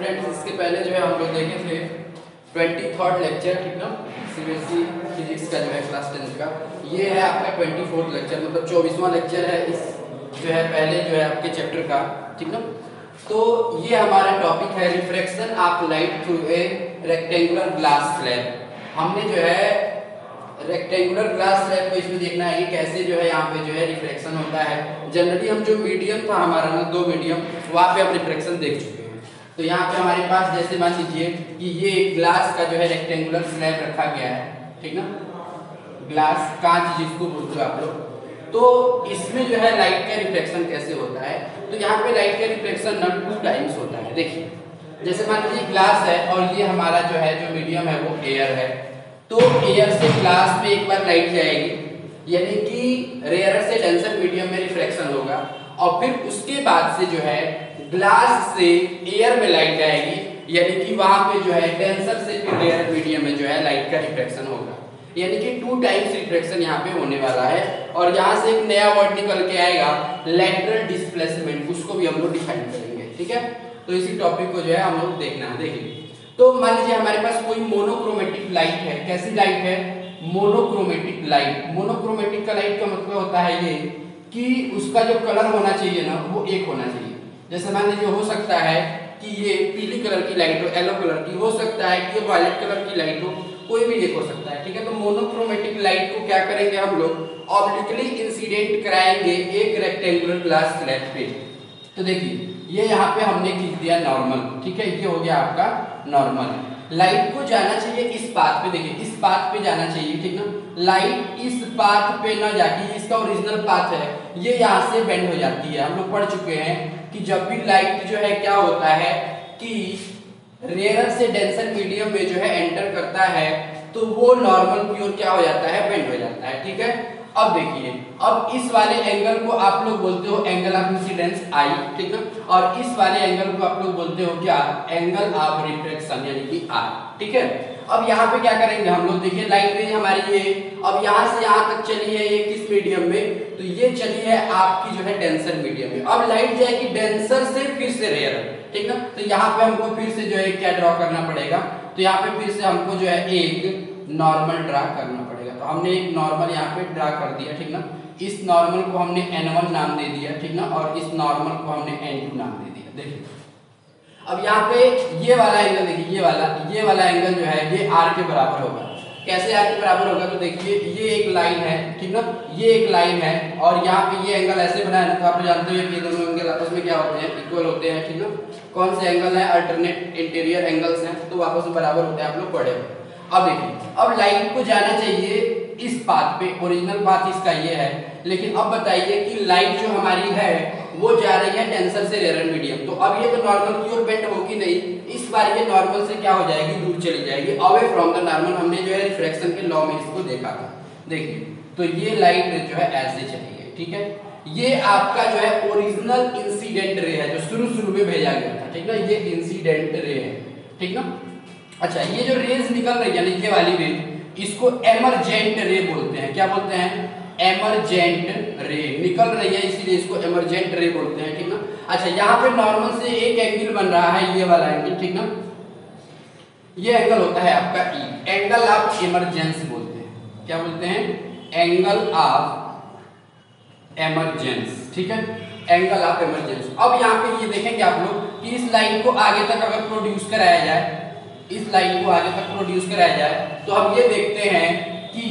Friends, इसके पहले जो है हम लोग देखे थे 23rd लेक्चर, ठीक ना, सीबीएसई फिजिक्स का जो है क्लास 10 का। ये है आपका 24th लेक्चर, मतलब 24वां लेक्चर है इस जो है पहले जो है आपके चैप्टर का, ठीक ना। तो ये हमारा टॉपिक है refraction of light through a rectangular glass slab. हमने जो है रेक्टेंगुलर ग्लास स्लैब को इसमें देखना है कि कैसे जो है यहाँ पे जो है रिफ्रैक्शन होता है। जनरली हम जो मीडियम था हमारा ना, दो मीडियम, वहाँ पे हम रिफ्रैक्शन देख चुके हैं। तो यहाँ पे हमारे पास जैसे मान लीजिए कि ये ग्लास का जो है रेक्टेंगुलर स्लैब रखा गया है, ठीक ना, ग्लास कांच जिसको बोलते हो आप लोग। तो इसमें जो है लाइट का रिफ्लेक्शन कैसे होता है, तो यहाँ पे लाइट का रिफ्लेक्शन ना 2 टाइम्स होता है। देखिए जैसे मान लीजिए ग्लास है और ये हमारा जो है जो मीडियम है वो एयर है, तो एयर से ग्लास में एक बार लाइट जाएगी, यानी कि रेयर से डेंसर मीडियम में रिफ्लेक्शन होगा, और फिर उसके बाद से जो है ग्लास से एयर में लाइट जाएगी, यानी कि वहां पे जो है डेंसर से फिर रेयर मीडियम में जो है लाइट का रिफ्लेक्शन होगा। यानी कि 2 टाइम्स रिफ्लेक्शन यहाँ पे होने वाला है। और यहाँ से एक नया वर्ड निकल के आएगा लैटरल डिस्प्लेसमेंट, उसको भी हम लोग डिफाइन करेंगे, ठीक है। तो इसी टॉपिक को जो है हम लोग देखना है। देखिए तो मान लीजिए हमारे पास कोई मोनोक्रोमेटिक लाइट है। कैसी लाइट है? Monochromatic light. मोनोक्रोमेटिक का लाइट का मतलब होता है ये कि उसका जो कलर होना चाहिए ना वो एक होना चाहिए। जैसे मान लीजिए हो सकता है कि ये पीली कलर की लाइट हो, येलो कलर की हो सकता है कि ये वायलेट कलर की लाइट हो, कोई भी एक हो सकता है, ठीक है। तो मोनोक्रोमेटिक लाइट को क्या करेंगे हम लोग, ऑब्लिकली इंसिडेंट कराएंगे एक रेक्टेंगुलर ग्लास स्लैब पे। तो देखिए ये यहाँ पे हमने खींच दिया नॉर्मल, ठीक है, ये हो गया आपका नॉर्मल। लाइट को जाना चाहिए इस पाथ पे, देखिए इस पाथ पे जाना चाहिए, ठीक ना। लाइट इस पाथ पे ना जाके, इसका ओरिजिनल पाथ है, ये यहाँ से बेंड हो जाती है। हम लोग पढ़ चुके हैं कि जब भी लाइट जो है क्या होता है कि रेयर से डेंसर मीडियम में जो है एंटर करता है तो वो नॉर्मल की ओर क्या हो जाता है, बेंड हो जाता है, ठीक है। अब देखिए, अब इस वाले एंगल को आप लोग बोलते हो एंगल ऑफ इंसिडेंस आई, ठीक है, और इस वाले एंगल को आप लोग बोलते हो क्या, एंगल ऑफ रिफ्रैक्शन यानी कि आर, ठीक है। अब यहाँ पे क्या करेंगे हम लोग, देखिए लाइट रेज हमारी ये अब यहाँ से यहाँ तक चली है, ये किस मीडियम में, तो ये चली है आपकी जो है डेंसर मीडियम में। अब लाइट जाएगी डेंसर से फिर से रेयर, ठीक ना। तो यहाँ पे हमको फिर से जो है क्या ड्रॉ करना पड़ेगा, तो यहाँ पे फिर से हमको जो है एक नॉर्मल ड्रा करना पड़ेगा। तो हमने एक नॉर्मल यहाँ पे ड्रा कर दिया, ठीक ना। इस नॉर्मल को हमने n1 नाम दे दिया, ठीक ना, और इस नॉर्मल को हमने n2 नाम दे दिया। देखिए अब यहाँ पे ये वाला एंगल देखिए, ये वाला एंगल जो है ये r के बराबर होगा। कैसे r के बराबर होगा, तो देखिए ये एक लाइन है, ठीक ना, ये एक लाइन है, और यहाँ पे ये एंगल ऐसे बना है ना, तो आप जानते हो कि दोनों एंगल आपस में क्या होते हैं, इक्वल होते हैं, ठीक ना। कौन से एंगल है, अल्टरनेट इंटीरियर एंगल्स हैं, तो आपस में बराबर होते हैं, आप लोग पढ़े। अब देखिए अब लाइट को जाना चाहिए इस पाथ पे, ओरिजिनल पाथ इसका ये है, लेकिन अब बताइए कि लाइट जो हमारी है वो जा रही है डेंसर से रेयर मीडियम। तो अब ये तो नॉर्मल की ओर बेंड होगी नहीं, इस बार ये नॉर्मल से क्या हो जाएगी, दूर चली जाएगी, अवे फ्रॉम द नॉर्मल। हमने जो है रिफ्रैक्शन के लॉ में इसको देखा था। देखिए तो ये लाइट जो है ऐसे चली है, ठीक है। ये आपका जो है ओरिजिनल इंसिडेंट रे है, जो शुरू में भेजा गया था, ठीक ना, ये इंसिडेंट रे है, ठीक ना। अच्छा ये जो रेज निकल रही है ना, ये वाली रेज, इसको एमरजेंट रे बोलते हैं। क्या बोलते हैं? एमरजेंट रे निकल रही है, इसीलिए इसको एमरजेंट रे बोलते हैं, ठीक ना। अच्छा यहाँ पे नॉर्मल से एक एंगल बन रहा है, ये वाला एंगल, ठीक ना, ये एंगल होता है आपका ई, एंगल ऑफ इमरजेंस बोलते हैं। क्या बोलते हैं? एंगल ऑफ एमरजेंस, ठीक है, एंगल ऑफ इमरजेंस। अब यहाँ पे ये देखेंगे आप लोग कि इस लाइन को आगे तक अगर प्रोड्यूस कराया जाए, इस लाइन को आगे तक प्रोड्यूस कराया जाए, तो हम ये देखते हैं कि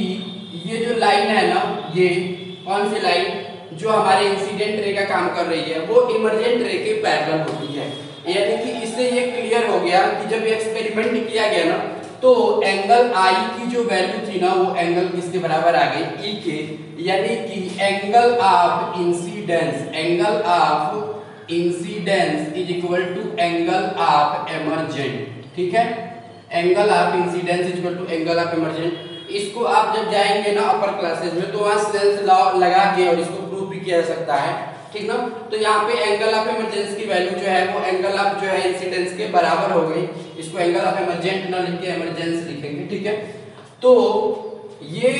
ये जो लाइन है ना, ये कौन सी लाइन, जो हमारे इंसिडेंट रे का काम कर रही है, वो इमरजेंट रे के पैरेलल होती है। यानी कि इससे ये क्लियर हो गया कि जब एक्सपेरिमेंट किया गया ना, तो एंगल आई की जो वैल्यू थी ना, वो एंगल किसके बराबर आ गई, ई के, यानी कि angle of incidence, angle of incidence is equal to angle of emergent, ठीक है। Angle of incidence is equal to angle of emergent. इसको आप जब जाएंगे ना अपर क्लासेस में, तो वहां सेंस लॉ लगा के और इसको प्रूव भी किया जा सकता है, ठीक ना। तो यहाँ पे एंगल ऑफ इमरजेंस की वैल्यू जो है वो एंगल ऑफ जो है इंसिडेंस के बराबर हो गई। इसको एंगल ऑफ इमरजेंट ना लिख के इमरजेंस लिखेंगे, ठीक है। तो ये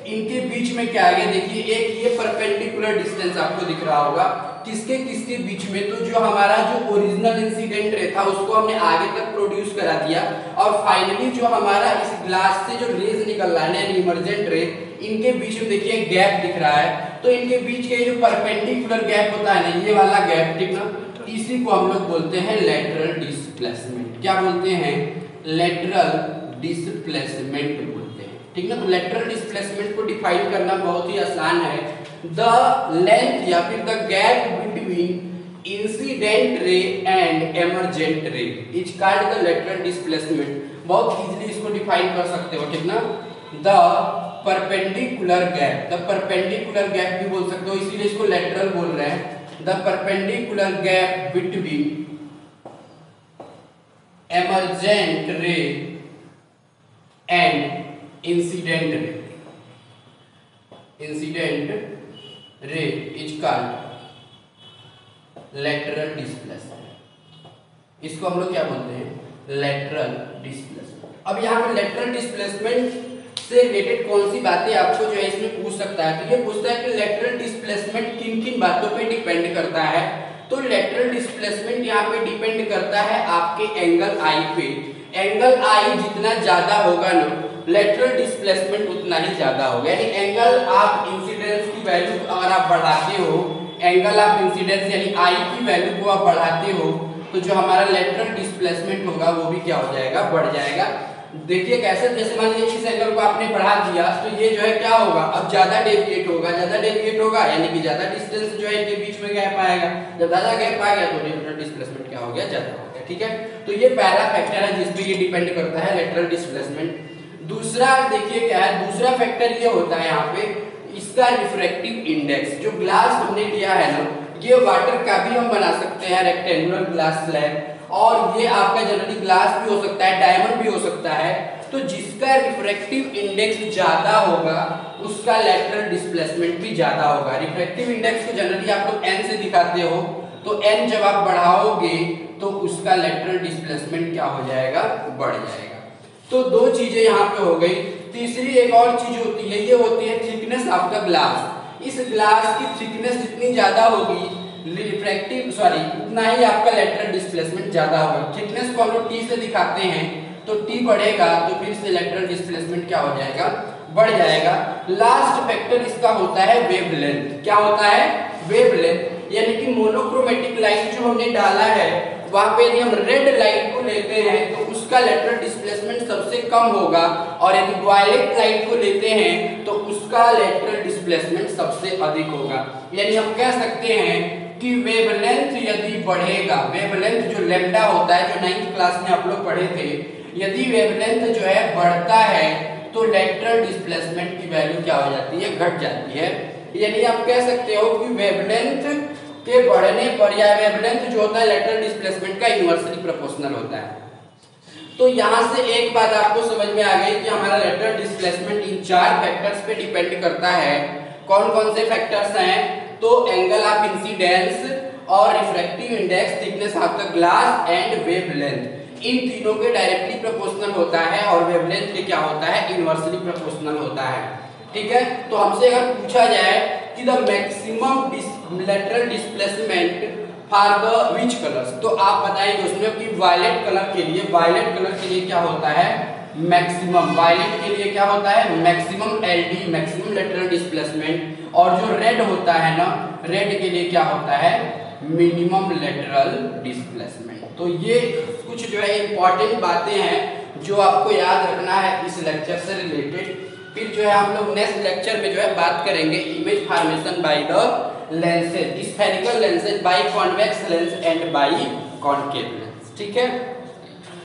इनके बीच में क्या आ गया, देखिए एक ये परपेंडिकुलर डिस्टेंस आपको दिख रहा होगा, किसके किसके बीच में, तो जो हमारा जो ओरिजिनल इंसिडेंट रे रे था उसको हमने आगे तक प्रोड्यूस करा दिया, और फाइनली जो हमारा इस ग्लास से जो रेज निकल रहा है इमर्जेंट रे, इनके बीच में देखिए गैप दिख रहा है, तो इनके बीच के जो परपेंडिकुलर गैप होता है ना, ये वाला गैप, ठीक ना, इसी को हम लोग बोलते हैं लेटरल डिस्प्लेसमेंट। क्या बोलते हैं? लेटरल डिस्प्लेसमेंट बोलते हैं, ठीक ना। तो लेटरल डिस्प्लेसमेंट को डिफाइन करना बहुत ही आसान है। द लेंथ या फिर the gap between incident ray and emergent ray is called the lateral displacement. बहुत इजीली इसको डिफाइन कर सकते हो, ठीक ना। The perpendicular gap, the perpendicular gap भी बोल सकते हो, इसीलिए इसको लेटरल बोल रहे हैं। The perpendicular gap between emergent ray and incident ray is called lateral displacement. इसको हम लोग क्या बोलते हैं? Lateral displacement. अब यहाँ पे लेटरल डिस्प्लेसमेंट से रिलेटेड कौन सी बातें आपको जो है इसमें पूछ सकता है, तो ये पूछता है कि लेटरल डिस्प्लेसमेंट किन किन बातों पे डिपेंड करता है। तो लेटरल डिस्प्लेसमेंट यहाँ पे डिपेंड करता है आपके एंगल आई पे। एंगल आई जितना ज्यादा होगा ना, लेटरल डिस्प्लेसमेंट उतना ही ज्यादा होगा। यानी एंगल आप इंसिडेंस की वैल्यू अगर आप बढ़ाते हो, एंगल ऑफ इंसिडेंस यानी आई की वैल्यू को आप बढ़ाते हो, तो जो हमारा लेटरल डिस्प्लेसमेंट होगा वो भी क्या हो जाएगा? बढ़ जाएगा। देखिए कैसे, जैसे मान लीजिए इस एंगल को आपने बढ़ा दिया, तो ये जो है क्या होगा? अब ज्यादा डेविएट होगा, ज्यादा डेविएट होगा यानी कि ज्यादा डिस्टेंस जो है इनके बीच में गैप आएगा। जब ज्यादा गैप आ गया तो लेटरल डिस्प्लेसमेंट क्या हो गया? ज्यादा हो गया, ठीक है। तो ये पहला फैक्टर है जिस पे ये डिपेंड करता है लेटरल डिस्प्लेसमेंट। दूसरा देखिए क्या है, दूसरा फैक्टर ये होता है यहाँ पे इसका रिफ्रैक्टिव इंडेक्स। जो ग्लास हमने लिया है ना, ये वाटर का भी हम बना सकते हैं, रेक्टेंगुलर ग्लास स्लैब, और ये आपका जनरली ग्लास भी हो सकता है, डायमंड भी हो सकता है। तो जिसका रिफ्रैक्टिव इंडेक्स ज्यादा होगा उसका लेटरल डिस्प्लेसमेंट भी ज्यादा होगा। रिफ्रैक्टिव इंडेक्स को जनरली आप लोग n से दिखाते हो, तो n जब आप बढ़ाओगे तो उसका लेटरल डिस्प्लेसमेंट क्या हो जाएगा? बढ़ जाएगा। तो दो चीजें यहाँ पे हो गई। तीसरी एक और चीज होती है, ये होती है थिकनेस ऑफ द ग्लास। इस ग्लास की थिकनेस जितनी ज्यादा होगी, उतना ही आपका लेटरल डिस्प्लेसमेंट ज्यादा होगा। थिकनेस को हम लोग T से दिखाते हैं, तो T बढ़ेगा तो फिर से लेटरल डिस्प्लेसमेंट क्या हो जाएगा? बढ़ जाएगा। लास्ट फैक्टर इसका होता है वेवलेंथ। क्या होता है? वेवलेंथ। यानी कि मोनोक्रोमेटिक लाइट जो हमने डाला है वहां पे यदि हम रेड लाइट को लेते हैं तो उसका लेटरल डिस्प्लेसमेंट सबसे कम होगा, और यदि वायलेट लाइट को लेते हैं तो उसका लेटरल डिस्प्लेसमेंट सबसे अधिक होगा। यानी हम कह सकते हैं कि वेवलेंथ यदि बढ़ेगा, वेवलेंथ जो लैम्डा होता है, जो 9th क्लास में आप लोग पढ़े थे, यदि वेवलेंथ जो है बढ़ता है तो लेटरल डिस्प्लेसमेंट की वैल्यू क्या हो जाती है? घट जाती है। यानी आप कह सकते हो कि वेवलेंथ के बढ़ने पर या वेवलेंथ जो होता है लेटरल डिस्प्लेसमेंट का इनवर्सली प्रोपोर्शनल होता है। तो यहाँ से एक बात आपको समझ में आ गई कि हमारा लेटरल डिस्प्लेसमेंट इन 4 फैक्टर्स पे डिपेंड करता है। कौन कौन से फैक्टर्स हैं? तो एंगल ऑफ इंसिडेंस और refractive index, thickness of the glass and wavelength. इन तीनों के डायरेक्टली प्रोपोर्शनल होता है, और वेवलेंथ के क्या होता है? इनवर्सली प्रोपोर्शनल होता है, ठीक है। तो हमसे अगर पूछा जाए कि the maximum lateral displacement for the which colours, तो आप बताइए दोस्तों कि वायलेट कलर के लिए, वायलेट कलर के लिए क्या होता है? मैक्सिमम। वायलेट के लिए क्या होता है? Maximum LD, maximum lateral displacement. और जो रेड होता है ना, रेड के लिए क्या होता है? Minimum lateral displacement. तो ये कुछ जो है इंपॉर्टेंट बातें हैं जो आपको याद रखना है इस लेक्चर से रिलेटेड। फिर जो है हम लोग नेक्स्ट लेक्चर में जो है बात करेंगे image formation by the lenses, spherical lenses by convex lens and by concave lens, ठीक है।